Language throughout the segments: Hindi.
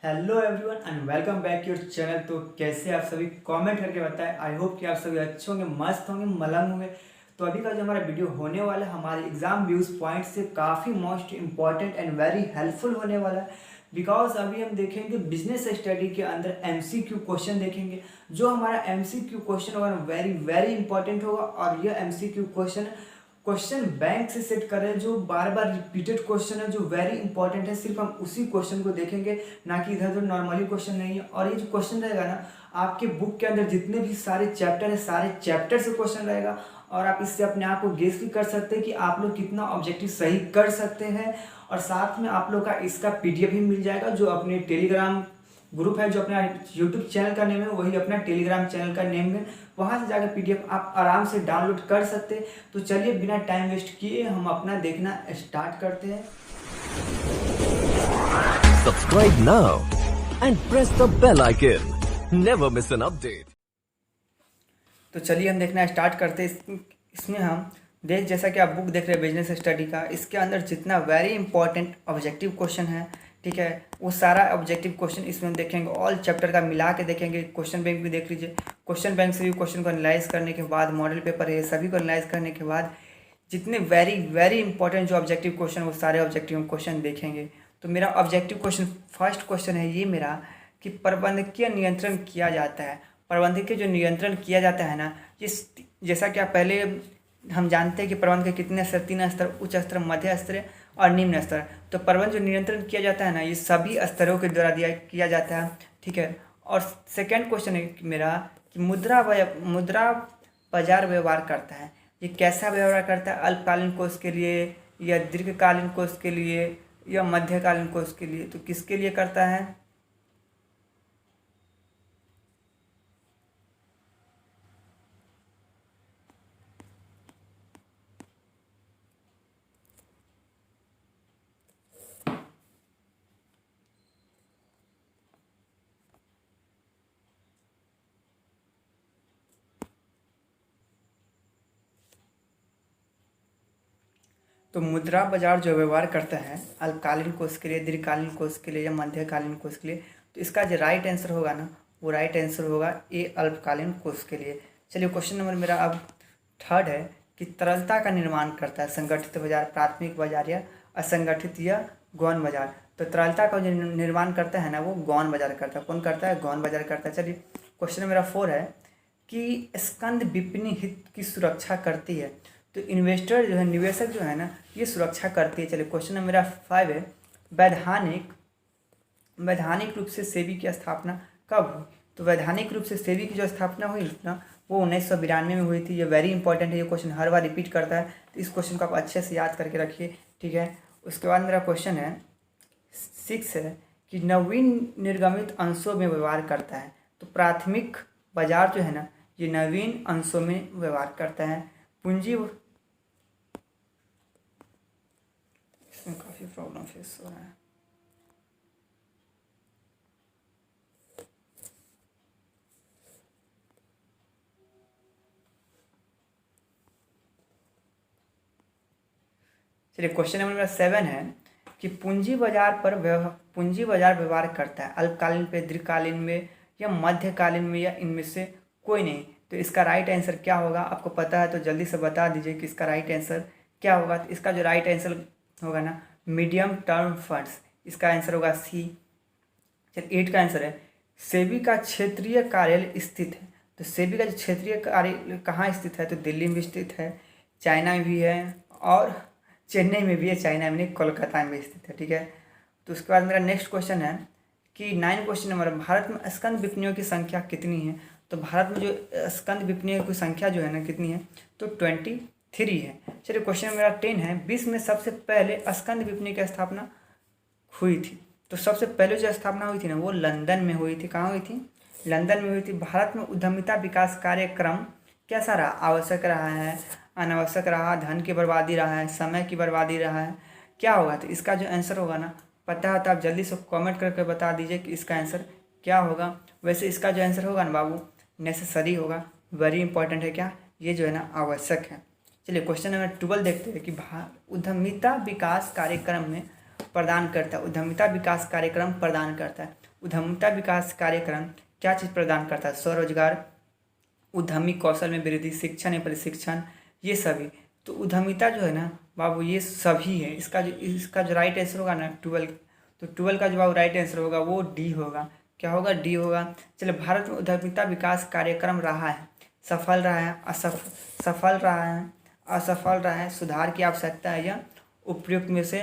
Hello everyone and welcome back your channel. तो कैसे आप सभी कमेंट करके बताएं। आई होप कि आप सभी अच्छे होंगे, मस्त होंगे, मलंग होंगे। तो अभी का जो हमारा वीडियो होने वाला है हमारे एग्जाम व्यूज पॉइंट से काफ़ी most important and very helpful होने वाला है। बिकॉज अभी हम देखेंगे बिजनेस स्टडी के अंदर एमसीक्यू क्वेश्चन देखेंगे। जो हमारा एमसीक्यू क्वेश्चन होगा वेरी वेरी इंपॉर्टेंट होगा। और यह एमसीक्यू क्वेश्चन बैंक से सेट कर रहे हैं, जो बार बार रिपीटेड क्वेश्चन है, जो वेरी इंपॉर्टेंट है। सिर्फ हम उसी क्वेश्चन को देखेंगे, ना कि इधर उधर नॉर्मली क्वेश्चन नहीं है। और ये जो क्वेश्चन रहेगा ना, आपके बुक के अंदर जितने भी सारे चैप्टर है, सारे चैप्टर से क्वेश्चन रहेगा। और आप इससे अपने आप को गेस भी कर सकते हैं कि आप लोग कितना ऑब्जेक्टिव सही कर सकते हैं। और साथ में आप लोग का इसका पीडीएफ भी मिल जाएगा, जो अपने टेलीग्राम ग्रुप है, जो अपना यूट्यूब चैनल का नेम है वही अपना टेलीग्राम चैनल का नेम है। वहाँ से जाकर पीडीएफ आप आराम से डाउनलोड कर सकते हैं। तो चलिए बिना टाइम वेस्ट किए हम अपना देखना स्टार्ट करते हैं। Subscribe now and press the bell icon. Never miss an update. तो चलिए हम देखना स्टार्ट करते हैं। इसमें हम देख, जैसा कि आप बुक देख रहे हैं बिजनेस स्टडी का, इसके अंदर जितना वेरी इंपॉर्टेंट ऑब्जेक्टिव क्वेश्चन है, ठीक है, वो सारा ऑब्जेक्टिव क्वेश्चन इसमें देखेंगे। ऑल चैप्टर का मिला के देखेंगे। क्वेश्चन बैंक भी देख लीजिए। क्वेश्चन बैंक से भी क्वेश्चन को एनालाइज करने के बाद, मॉडल पेपर है, सभी को एनालाइज करने के बाद जितने वेरी वेरी इंपॉर्टेंट जो ऑब्जेक्टिव क्वेश्चन, वो सारे ऑब्जेक्टिव क्वेश्चन देखेंगे। तो मेरा ऑब्जेक्टिव क्वेश्चन फर्स्ट क्वेश्चन है ये मेरा, कि प्रबंधकीय नियंत्रण किया जाता है। प्रबंधकीय जो नियंत्रण किया जाता है ना, जिस जैसा कि आप पहले हम जानते हैं कि प्रबंध के कितने स्तर, 3 स्तर, उच्च स्तर, मध्य स्तर और निम्न स्तर। तो प्रबंध जो नियंत्रण किया जाता है ना, ये सभी स्तरों के द्वारा किया जाता है, ठीक है। और सेकंड क्वेश्चन है मेरा कि मुद्रा बाजार व्यवहार करता है। ये कैसा व्यवहार करता है? अल्पकालीन कोष के लिए, या दीर्घकालीन कोष के लिए, या मध्यकालीन कोष के लिए? तो किसके लिए करता है? तो मुद्रा बाजार जो व्यवहार करता है अल्पकालीन कोष के लिए, दीर्घकालीन कोष के लिए, या मध्यकालीन कोष के लिए, तो इसका जो राइट आंसर होगा ना, वो राइट आंसर होगा ए, अल्पकालीन कोष के लिए। चलिए क्वेश्चन नंबर मेरा अब थर्ड है कि तरलता का निर्माण करता है संगठित बाजार, प्राथमिक बाजार या असंगठित या गौण बाजार। तो तरलता का जो निर्माण करता है ना, वो गौण बाजार करता है। कौन करता है? गौण बाजार करता है। चलिए क्वेश्चन मेरा 4 है कि स्कंद विपणी हित की सुरक्षा करती है। तो इन्वेस्टर जो है, निवेशक जो है ना, ये सुरक्षा करती है। चलिए क्वेश्चन नंबर मेरा 5 है, वैधानिक रूप से सेबी की स्थापना कब हुई? तो वैधानिक रूप से सेबी की जो स्थापना हुई ना, वो 1992 में हुई थी। ये वेरी इंपॉर्टेंट है, ये क्वेश्चन हर बार रिपीट करता है, तो इस क्वेश्चन को आप अच्छे से याद करके रखिए, ठीक है। उसके बाद मेरा क्वेश्चन है 6 है कि नवीन निर्गमित अंशों में व्यवहार करता है। तो प्राथमिक बाजार जो है ना, ये नवीन अंशों में व्यवहार करता है। पूंजी, इसमें काफ़ी प्रॉब्लम फेस हो रहा है। चलिए क्वेश्चन नंबर मेरा 7 है कि पूंजी बाजार व्यवहार करता है अल्पकालीन पे, दीर्घकालीन में, या मध्यकालीन में, या इनमें से कोई नहीं। तो इसका राइट आंसर क्या होगा? आपको पता है तो जल्दी से बता दीजिए कि इसका राइट आंसर क्या होगा। तो इसका जो राइट आंसर होगा ना, मीडियम टर्म फंड्स, इसका आंसर होगा सी। चलिए 8 का आंसर है सेबी का क्षेत्रीय कार्यालय स्थित है। तो सेबी का जो क्षेत्रीय कार्यालय कहाँ स्थित है? तो दिल्ली में स्थित है, चाइना में भी है, और चेन्नई में भी है, चाइना में नहीं, कोलकाता में स्थित है, ठीक है। तो उसके बाद मेरा नेक्स्ट क्वेश्चन है कि 9 क्वेश्चन नंबर, भारत में स्कंद विपणियों की संख्या कितनी है? तो भारत में जो स्कंद विपणियों की संख्या जो है ना, कितनी है? तो 23 है। चलिए क्वेश्चन मेरा 10 है, विश्व में सबसे पहले स्कंद विपणि की स्थापना हुई थी। तो सबसे पहले जो स्थापना हुई थी ना, वो लंदन में हुई थी। कहाँ हुई थी? लंदन में हुई थी। भारत में उद्यमिता विकास कार्यक्रम कैसा रहा? आवश्यक रहा है, अनावश्यक रहा, धन की बर्बादी रहा है, समय की बर्बादी रहा है, क्या होगा? तो इसका जो आंसर होगा ना, पता है तो आप जल्दी से कमेंट करके बता दीजिए कि इसका आंसर क्या होगा। वैसे इसका जो आंसर होगा ना बाबू, नेसेसरी होगा, वेरी इंपॉर्टेंट है। क्या? ये जो है ना आवश्यक है। चलिए क्वेश्चन नंबर 12 देखते हैं कि उद्यमिता विकास कार्यक्रम में प्रदान करता है? उद्यमिता विकास कार्यक्रम प्रदान करता है। उद्यमिता विकास कार्यक्रम क्या चीज़ प्रदान करता है? स्वरोजगार, उद्यमी कौशल में वृद्धि, शिक्षण या प्रशिक्षण, ये सभी। तो उद्यमिता जो है ना बाबू ये सभी है। इसका जो राइट आंसर होगा ना 12, तो 12 का जवाब राइट आंसर होगा वो डी होगा। क्या होगा? डी होगा। चलिए, भारत में उद्यमिता विकास कार्यक्रम रहा है, सफल रहा है, सफल रहा है, असफल रहा है, सुधार की आवश्यकता है या उपयुक्त में से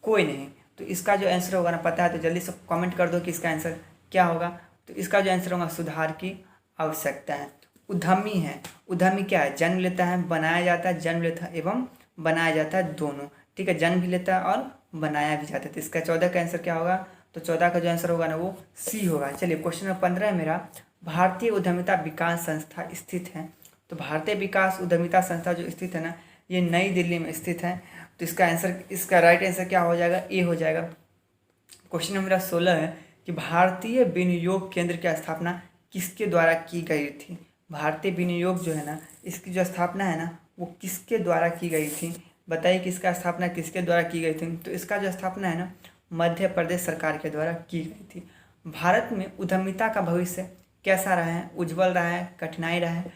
कोई नहीं। तो इसका जो आंसर होगा ना पता है तो जल्दी से कमेंट कर दो कि इसका आंसर क्या होगा। तो इसका जो आंसर होगा सुधार की आवश्यकता है। उद्यमी है, उद्यमी क्या है? जन्म लेता है, बनाया जाता है, जन्म लेता है एवं बनाया जाता है दोनों, ठीक है। जन्म भी लेता है और बनाया भी जाता है। तो इसका 14 का आंसर क्या होगा? तो 14 का जो आंसर होगा ना वो सी होगा। चलिए, क्वेश्चन नंबर 15 है मेरा, भारतीय उद्यमिता विकास संस्था स्थित है। तो भारतीय विकास उद्यमिता संस्था जो स्थित है ना ये नई दिल्ली में स्थित है। तो इसका आंसर, इसका राइट आंसर क्या हो जाएगा? ए हो जाएगा। क्वेश्चन नंबर मेरा 16 है कि भारतीय विनियोग केंद्र की स्थापना किसके द्वारा की गई थी? भारतीय विनियोग जो है ना इसकी जो स्थापना है ना वो किसके द्वारा की गई थी? बताइए कि इसका स्थापना किसके द्वारा की गई थी? तो इसका जो स्थापना है ना मध्य प्रदेश सरकार के द्वारा की गई थी। भारत में उद्यमिता का भविष्य कैसा रहा है? उज्जवल रहा है, कठिनाई रहा है,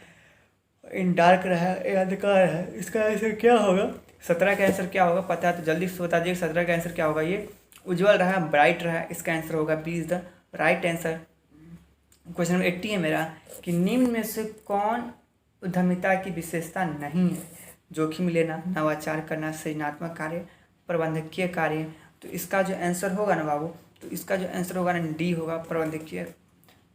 इन डार्क रहा है, अंधकार है? इसका आंसर क्या होगा? 17 का आंसर क्या होगा पता है तो जल्दी से बता दीजिए। 17 का आंसर क्या होगा? ये उज्जवल रहा है, ब्राइट रहा है। इसका आंसर होगा B is the right answer. Question number 80 है मेरा कि निम्न में से कौन उद्यमिता की विशेषता नहीं है? जोखिम लेना, नवाचार करना, सृजनात्मक कार्य, प्रबंधकीय कार्य। तो इसका जो आंसर होगा ना बाबू, तो इसका जो आंसर होगा ना डी होगा,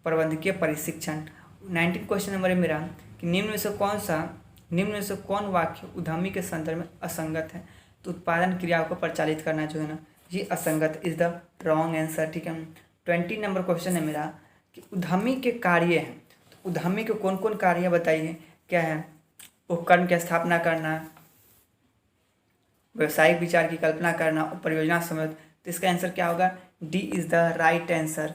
प्रबंधकीय प्रशिक्षण। 19 क्वेश्चन नंबर है मेरा कि निम्न में से कौन वाक्य उद्यमी के संदर्भ में असंगत है? तो उत्पादन क्रियाओं को परिचालित करना जो है ना ये असंगत इज द रॉन्ग आंसर, ठीक है। 20 नंबर क्वेश्चन है मेरा कि उद्यमी के कार्य हैं। तो उद्यमी के कौन कौन कार्य बताइए क्या है? उपकरण की स्थापना करना, व्यवसायिक विचार की कल्पना करना, परियोजना समझ। तो इसका आंसर क्या होगा? D is the right answer,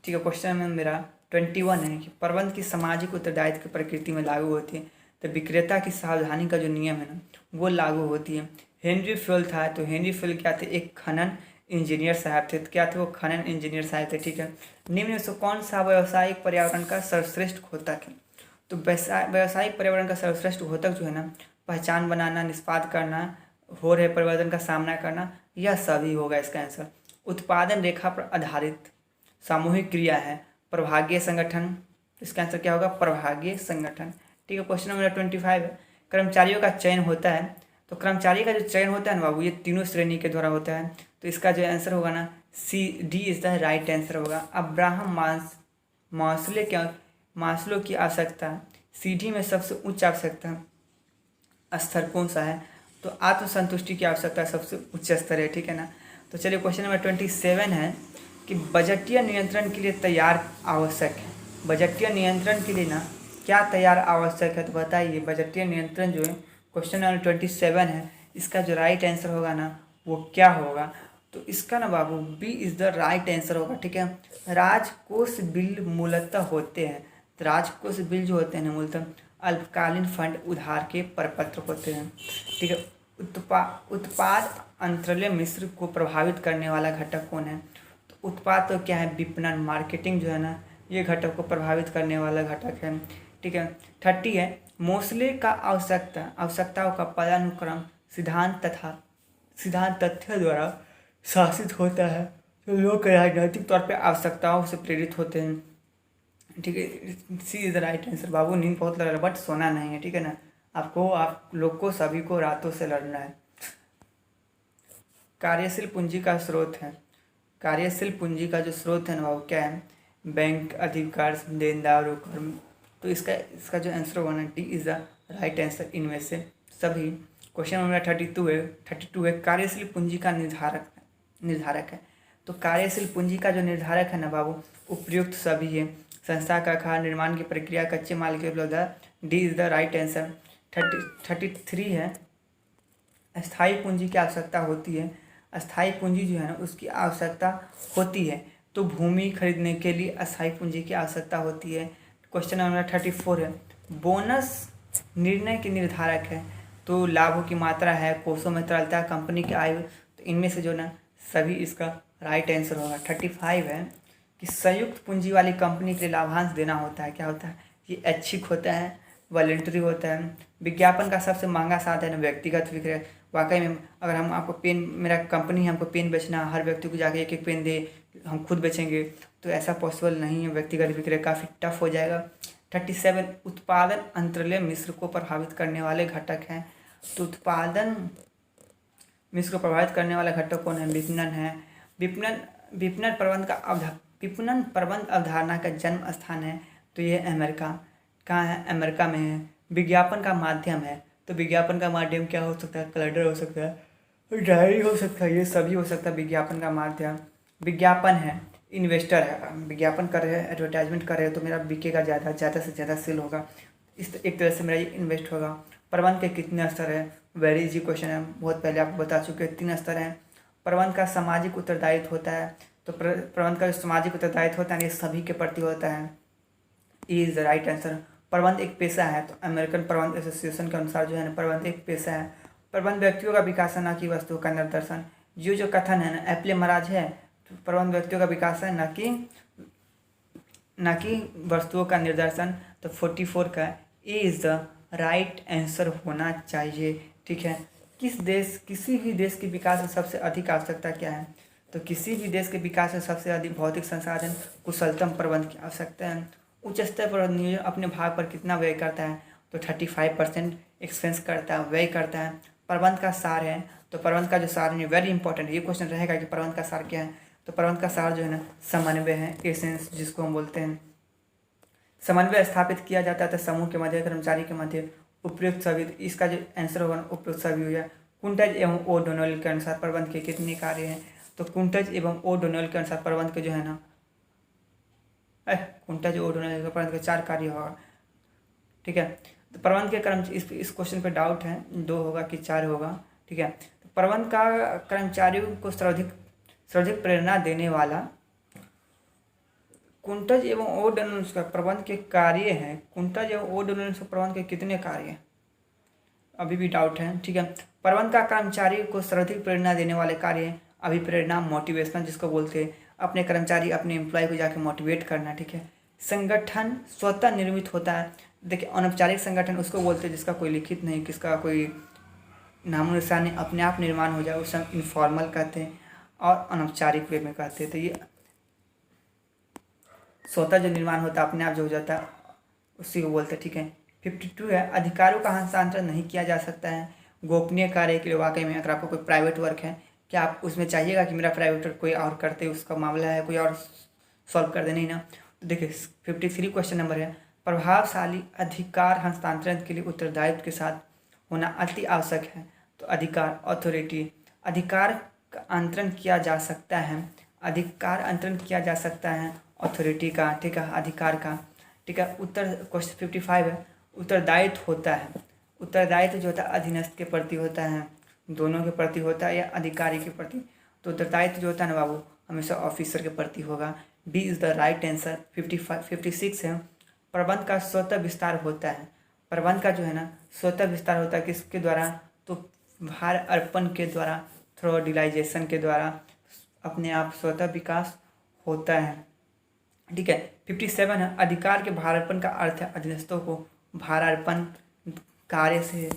ठीक है। क्वेश्चन में मेरा 21 है कि प्रबंध की सामाजिक उत्तरदायित्व की प्रकृति में लागू होती है। तो विक्रेता की सावधानी का जो नियम है ना वो लागू होती है। हेनरी फ्यूल था, तो हेनरी फ्यूल क्या थे? एक खनन इंजीनियर साहब थे। तो क्या थे वो? खनन इंजीनियर साहब थे, ठीक है। निम्न में से कौन सा व्यावसायिक पर्यावरण का सर्वश्रेष्ठ घोतक है? तो व्यावसायिक पर्यावरण का सर्वश्रेष्ठ घोतक जो है ना पहचान बनाना, निष्पाद करना, हो रहे परिवर्तन का सामना करना, यह सभी होगा इसका आंसर। उत्पादन रेखा पर आधारित सामूहिक क्रिया है, प्रभागीय संगठन। इसका आंसर क्या होगा? प्रभागीय संगठन, ठीक है। क्वेश्चन नंबर 25 है, कर्मचारियों का चयन होता है। तो कर्मचारी का जो चयन होता है ना बाबू ये तीनों श्रेणी के द्वारा होता है। तो इसका जो आंसर होगा ना C, D is the right answer होगा। अब्राहम मास्लो की आवश्यकता सीढ़ी में सबसे उच्च आवश्यकता स्तर कौन सा है? तो आत्मसंतुष्टि की आवश्यकता सबसे उच्च स्तर है, ठीक है ना। तो चलिए, क्वेश्चन नंबर 27 है कि बजटीय नियंत्रण के लिए तैयार आवश्यक है। बजटीय नियंत्रण के लिए ना क्या तैयार आवश्यक है? तो बताइए बजटीय नियंत्रण जो है क्वेश्चन नंबर 27 है इसका जो राइट आंसर होगा ना वो क्या होगा? तो इसका ना बाबू B is the right answer होगा, ठीक है। राजकोष बिल मूलतः होते हैं। तो राजकोष बिल जो होते हैं ना मूलतः अल्पकालीन फंड उधार के प्रपत्र होते हैं, ठीक है। उत्पाद अंतरले मिश्र को प्रभावित करने वाला घटक कौन है? तो उत्पाद तो क्या है? विपणन, मार्केटिंग जो है ना ये घटक को प्रभावित करने वाला घटक है, ठीक है। 30 है, मोसले का आवश्यकताओं का पदानुक्रम सिद्धांत तथ्य द्वारा शासित होता है। तो लोग राजनीतिक तौर पे आवश्यकताओं से प्रेरित होते हैं, ठीक है। सी इज द राइट आंसर। बाबू नींद बहुत लग रहा है बट सोना नहीं है, ठीक है ना। आप लोग को सभी को रातों से लड़ना है। कार्यशील पूंजी का स्रोत है। कार्यशील पूंजी का जो स्रोत है ना वो क्या है? बैंक, अधिकार, देनदार, कर्म। तो इसका जो आंसर होगा ना D is the right answer इनमें से सभी। क्वेश्चन नंबर 32 है कार्यशील पूंजी का निर्धारक है। तो कार्यशील पूंजी का जो निर्धारक है ना बाबू उपयुक्त सभी है। संस्था का आकार, निर्माण की प्रक्रिया, कच्चे माल की उपलब्धता। D is the right answer. 33 है अस्थायी पूंजी की आवश्यकता होती है। अस्थायी पूंजी जो है ना उसकी आवश्यकता होती है। तो भूमि खरीदने के लिए अस्थायी पूंजी की आवश्यकता होती है। क्वेश्चन नंबर 34 है बोनस निर्णय के निर्धारक है। तो लाभों की मात्रा है, कोषों में तरलता, कंपनी की आय। तो इनमें से जो ना सभी इसका राइट आंसर होगा। 35 है कि संयुक्त पूंजी वाली कंपनी के लिए लाभांश देना होता है। क्या होता है? ये ऐच्छिक होता है, वॉलंटरी होता है। विज्ञापन का सबसे महंगा साधन है व्यक्तिगत विक्रय। वाकई में अगर हम आपको पेन, मेरा कंपनी है, हमको पेन बेचना, हर व्यक्ति को जाके एक एक पेन दे, हम खुद बेचेंगे, तो ऐसा पॉसिबल नहीं है। व्यक्तिगत विक्रय काफ़ी टफ हो जाएगा। 37 उत्पादन अंतरले मिश्र को प्रभावित करने वाले घटक हैं। तो उत्पादन मिश्र को प्रभावित करने वाला घटक कौन है? विपणन है। विपणन विपणन प्रबंध का विपणन प्रबंध अवधारणा का जन्म स्थान है, तो ये अमेरिका। कहाँ है? अमेरिका में है। विज्ञापन का माध्यम है, तो विज्ञापन का माध्यम क्या हो सकता है? कैलेंडर हो सकता है, डायरी हो सकता है, ये सभी हो सकता है विज्ञापन का माध्यम। विज्ञापन है, इन्वेस्टर है, विज्ञापन कर रहे हैं, एडवर्टाइजमेंट कर रहे हैं, तो मेरा बिकेगा ज़्यादा से ज़्यादा सेल होगा, इस एक तरह से मेरा ये इन्वेस्ट होगा। प्रबंध के कितने स्तर है? वेरी इजी क्वेश्चन है, बहुत पहले आपको बता चुके हैं, 3 स्तर हैं। प्रबंध का सामाजिक उत्तरदायित्व होता है, तो प्रबंध का जो सामाजिक उत्तरदायित्व होता है ये सभी के प्रति होता है। E is the right answer. प्रबंध एक पेशा है, तो अमेरिकन प्रबंध एसोसिएशन के अनुसार जो है ना, प्रबंध एक पेशा है। प्रबंध व्यक्तियों का विकास है, ना कि वस्तुओं का निर्देशन। जो कथन है ना, एप्ले महाराज है, तो प्रबंध व्यक्तियों का विकास है, ना कि वस्तुओं का निर्देशन। तो 44 का A is the right answer होना चाहिए। ठीक है। किसी भी देश के विकास में सबसे अधिक आवश्यकता क्या है? तो किसी भी देश के विकास में सबसे अधिक भौतिक संसाधन, कुशलतम प्रबंध की आवश्यकता है। उच्च स्तर पर नियोजन अपने भाग पर कितना व्यय करता है? तो 35% एक्सपेंस करता है, व्यय करता है। प्रबंध का सार है, तो प्रबंध का जो सार है वेरी इंपॉर्टेंट, ये क्वेश्चन रहेगा कि प्रबंध का सार क्या है। तो प्रबंध का सार जो है ना, समन्वय है, एसेंस जिसको हम बोलते हैं। समन्वय स्थापित किया जाता है समूह के मध्य, कर्मचारी के मध्य, उपयुक्त सभी। इसका जो आंसर होगा उपयुक्त सभी हो जाए। कुंटज एवं ओडोनेल के अनुसार प्रबंध के कितने कार्य हैं? तो कुंटज एवं ओडोनेल के अनुसार प्रबंध के जो है ना, कुंटज ओडोनेल के प्रबंध के 4 कार्य होगा। ठीक है। तो प्रबंध के कर्मचारी, इस क्वेश्चन पे डाउट है, 2 होगा कि 4 होगा। ठीक है। तो प्रबंध का कर्मचारियों को सर्वाधिक प्रेरणा देने वाला कुंटज एवं ओडोनेल का प्रबंध के कार्य हैं। कुंटज एवं ओडोनेल के प्रबंध के कितने कार्य हैं? अभी भी डाउट है। ठीक है। प्रबंध का कर्मचारी को सर्वाधिक प्रेरणा देने वाले कार्य हैं। अभिप्रेरणा, मोटिवेशनल जिसको बोलते हैं, अपने कर्मचारी, अपने एम्प्लॉय को जाके मोटिवेट करना। ठीक है। संगठन स्वतः निर्मित होता है। देखिए, अनौपचारिक संगठन उसको बोलते हैं जिसका कोई लिखित नहीं, किसका कोई नामो निशान नहीं, अपने आप निर्माण हो जाए, उसे इनफॉर्मल कहते हैं, और अनौपचारिक वे में कहते हैं। तो ये स्वतः जो निर्माण होता है, अपने आप जो हो जाता है, उसी को बोलते हैं। ठीक है। 52 है, अधिकारों का हस्तांतरण नहीं किया जा सकता है गोपनीय कार्य के लिए। वाकई में अगर आपको कोई प्राइवेट वर्क है, क्या आप उसमें चाहिएगा कि मेरा प्राइवेट वर्क कोई और करते, उसका मामला है, कोई और सॉल्व कर दे? नहीं ना। तो देखिए 53 क्वेश्चन नंबर है, प्रभावशाली अधिकार हस्तांतरण के लिए उत्तरदायित्व के साथ होना अति आवश्यक है। तो अधिकार, अथॉरिटी, अधिकार का अंतरण किया जा सकता है, अधिकार अंतरण किया जा सकता है अथॉरिटी का। ठीक है, अधिकार का। ठीक है। क्वेश्चन 55 है, उत्तरदायित्व होता है। उत्तरदायित्व जो होता है अधीनस्थ के प्रति होता है, दोनों के प्रति होता है, या अधिकारी के प्रति। तो उत्तरदायित्व जो होता है ना बाबू, हमेशा ऑफिसर के प्रति होगा। B is the right answer. 56 है, प्रबंध का स्वतः विस्तार होता है। प्रबंध का जो है ना स्वतः विस्तार होता है, किसके द्वारा? तो भार अर्पण के द्वारा, थ्रू डिलाइजेशन के द्वारा अपने आप स्वतः विकास होता है। ठीक है। 57 है, अधिकार के भारार्पण का अर्थ है अधीनस्थों को भारार्पण, कार्य से,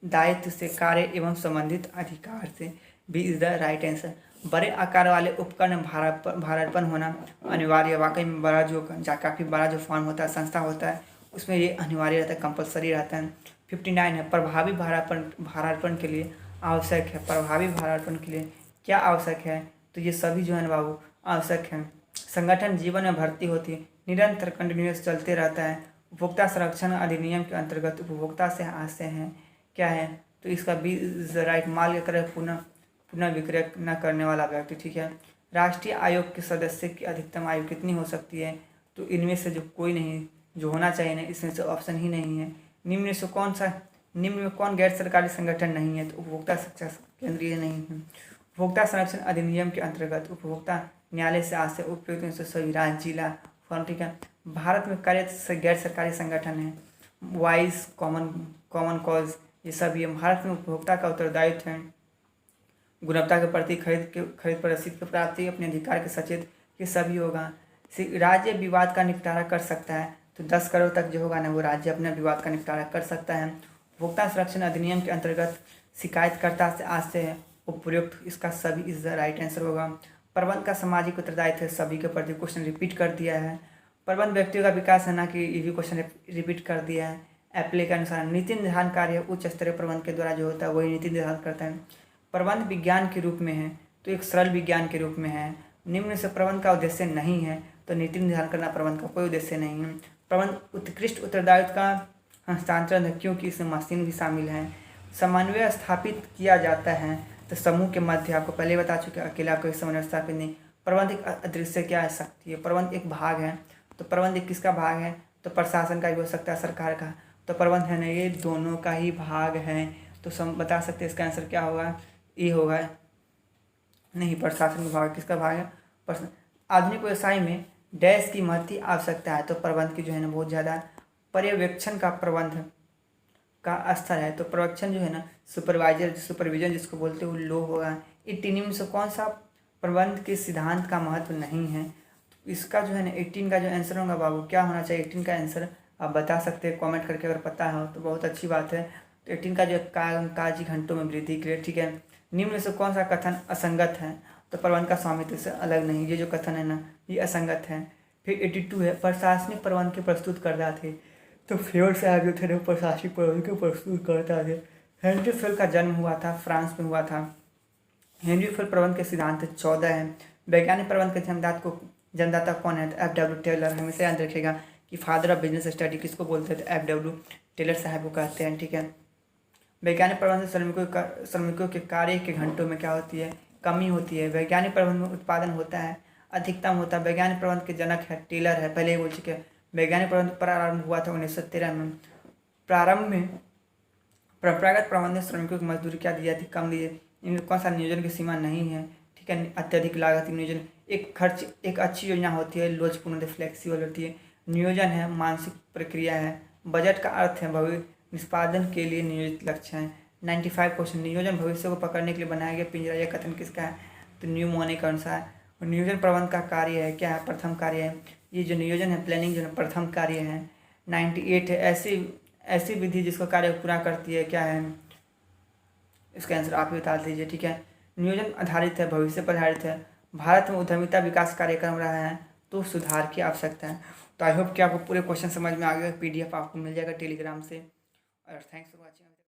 दायित्व से, कार्य एवं संबंधित अधिकार से। B is the right answer. बड़े आकार वाले उपकरण भारार्पण होना अनिवार्य। वाकई में बड़ा जो काफ़ी बड़ा जो फॉर्म होता है, संस्था होता है, उसमें ये अनिवार्य रहता है, कंपलसरी रहता है। 59 है, प्रभावी भारार्पण के लिए आवश्यक है। प्रभावी भारार्पण के लिए क्या आवश्यक है? तो ये सभी जो है ना बाबू आवश्यक है। संगठन जीवन में भर्ती होती है, निरंतर कंटिन्यूस चलते रहता है। उपभोक्ता संरक्षण अधिनियम के अंतर्गत उपभोक्ता से आशय हैं क्या है? तो इसका बी इज राइट। माल क्रय पुनः विक्रय न करने वाला व्यक्ति। ठीक है। राष्ट्रीय आयोग के सदस्य की अधिकतम आयु कितनी हो सकती है? तो इनमें से जो कोई नहीं, जो होना चाहिए ना, इसमें से ऑप्शन ही नहीं है। निम्न में कौन गैर सरकारी संगठन नहीं है? तो उपभोक्ता शिक्षा केंद्रीय नहीं है। उपभोक्ता संरक्षण अधिनियम के अंतर्गत उपभोक्ता न्यायालय से आशय उपयुक्त सभी राज्य जिला फॉर्म। ठीक है। भारत में कार्यरत गैर सरकारी संगठन है वाइस, कॉमन कॉज, ये सब ये भारत में उपभोक्ता का उत्तरदायित्व है। गुणवत्ता के प्रति खरीद पर रसीद की प्राप्ति, अपने अधिकार के सचेत, ये सभी होगा। राज्य विवाद का निपटारा कर सकता है, तो 10 करोड़ तक जो होगा ना वो राज्य अपने विवाद का निपटारा कर सकता है। उपभोक्ता संरक्षण अधिनियम के अंतर्गत शिकायतकर्ता से आज से उपयुक्त, इसका सभी इज द राइट आंसर होगा। प्रबंध का सामाजिक उत्तरदायित्व है, सभी के प्रति क्वेश्चन रिपीट कर दिया है। प्रबंध व्यक्तियों का विकास है, ना कि ये भी क्वेश्चन रिपीट कर दिया है। एप्ले के अनुसार नीति निर्धारण कार्य उच्च स्तरीय प्रबंध के द्वारा जो होता है वही नीति निर्धारण करता है। प्रबंध विज्ञान के रूप में है, तो एक सरल विज्ञान के रूप में है। निम्न से प्रबंध का उद्देश्य नहीं है, तो नीति निर्धारण करना प्रबंध का कोई उद्देश्य नहीं है। प्रबंध उत्कृष्ट उत्तरदायित्व का हस्तांतरण है, क्योंकि इसमें मशीन भी शामिल है। समन्वय स्थापित किया जाता है, तो समूह के मध्य, आपको पहले बता चुके अकेला कोई समन्वय स्थापित नहीं। प्रबंध एक अदृश्य क्या शक्ति है, प्रबंध एक भाग है, तो प्रबंध एक किसका भाग है, तो प्रशासन का भी हो सकता है, सरकार का, तो प्रबंध है ना ये दोनों का ही भाग है। तो बता सकते हैं इसका आंसर क्या होगा, ये होगा नहीं, प्रशासन विभाग किसका भाग है। आधुनिक व्यवसाय में डैश की महती आवश्यकता है, तो प्रबंध की जो है ना बहुत ज़्यादा। पर्यवेक्षण का प्रबंध का स्तर है, तो पर्यवेक्षण जो है ना सुपरविजन जिसको बोलते हैं वो लो होगा। निम्न से कौन सा प्रबंध के सिद्धांत का महत्व नहीं है, तो इसका जो है ना 18 का जो आंसर होगा बाबू क्या होना चाहिए। 18 का आंसर आप बता सकते हैं कमेंट करके, अगर पता हो तो बहुत अच्छी बात है। तो 18 का जो काजी घंटों में वृद्धि के लिए, ठीक है। निम्न से कौन सा कथन असंगत है, तो प्रबंध का स्वामित्व से अलग नहीं, ये जो कथन है ना ये असंगत है। फिर 82 है, प्रशासनिक प्रबंध के प्रस्तुत करता थे, तो फेवर साहब जो थे ना प्रशासनिक प्रबंध के प्रस्तुत करता थे। हेनरी फेल का जन्म हुआ था, फ्रांस में हुआ था। हेनरी फेल प्रबंध के सिद्धांत 14 है। वैज्ञानिक प्रबंध के जन्मदाता कौन है, तो FW टेलर। हमेशा याद रखिएगा कि फादर ऑफ बिजनेस स्टडी किसको बोलते हैं, तो FW टेलर साहब को कहते हैं, ठीक है। वैज्ञानिक प्रबंध से श्रमिकों के कार्य के घंटों में क्या होती है, कमी होती है। वैज्ञानिक प्रबंध में उत्पादन होता है, अधिकतम होता है। वैज्ञानिक प्रबंध के जनक है टेलर है, पहले ही बोल चुके हैं। वैज्ञानिक प्रबंध प्रारंभ हुआ था 1913 में। प्रारंभ में परंपरागत प्रबंध में श्रमिकों की मजदूरी क्या दी जाती, कम दी जाती। इनमें कौन सा नियोजन की सीमा नहीं है, ठीक है। अत्यधिक लागत नियोजन एक अच्छी योजना होती है, लोचपूर्ण फ्लेक्सिबल होती है। नियोजन है मानसिक प्रक्रिया है। बजट का अर्थ है भविष्य निष्पादन के लिए नियोजित लक्ष्य है। 95 क्वेश्चन, नियोजन भविष्य को पकड़ने के लिए बनाया गया पिंजरा, यह कथन किसका है, तो न्यू मोने के अनुसार। नियोजन प्रबंध का कार्य है, क्या है, प्रथम कार्य है। ये जो नियोजन है प्लानिंग जो है प्रथम कार्य है। 98 है, ऐसी विधि जिसको कार्य पूरा करती है, क्या है, इसका आंसर आप ही बता दीजिए, ठीक है। नियोजन आधारित है, भविष्य पर आधारित है। भारत में उद्यमिता विकास कार्यक्रम रहा है, तो सुधार की आवश्यकता है। तो आई होप कि आपको पूरे क्वेश्चन समझ में आ गए। PDF आपको मिल जाएगा टेलीग्राम से। और थैंक्स फॉर वॉचिंग।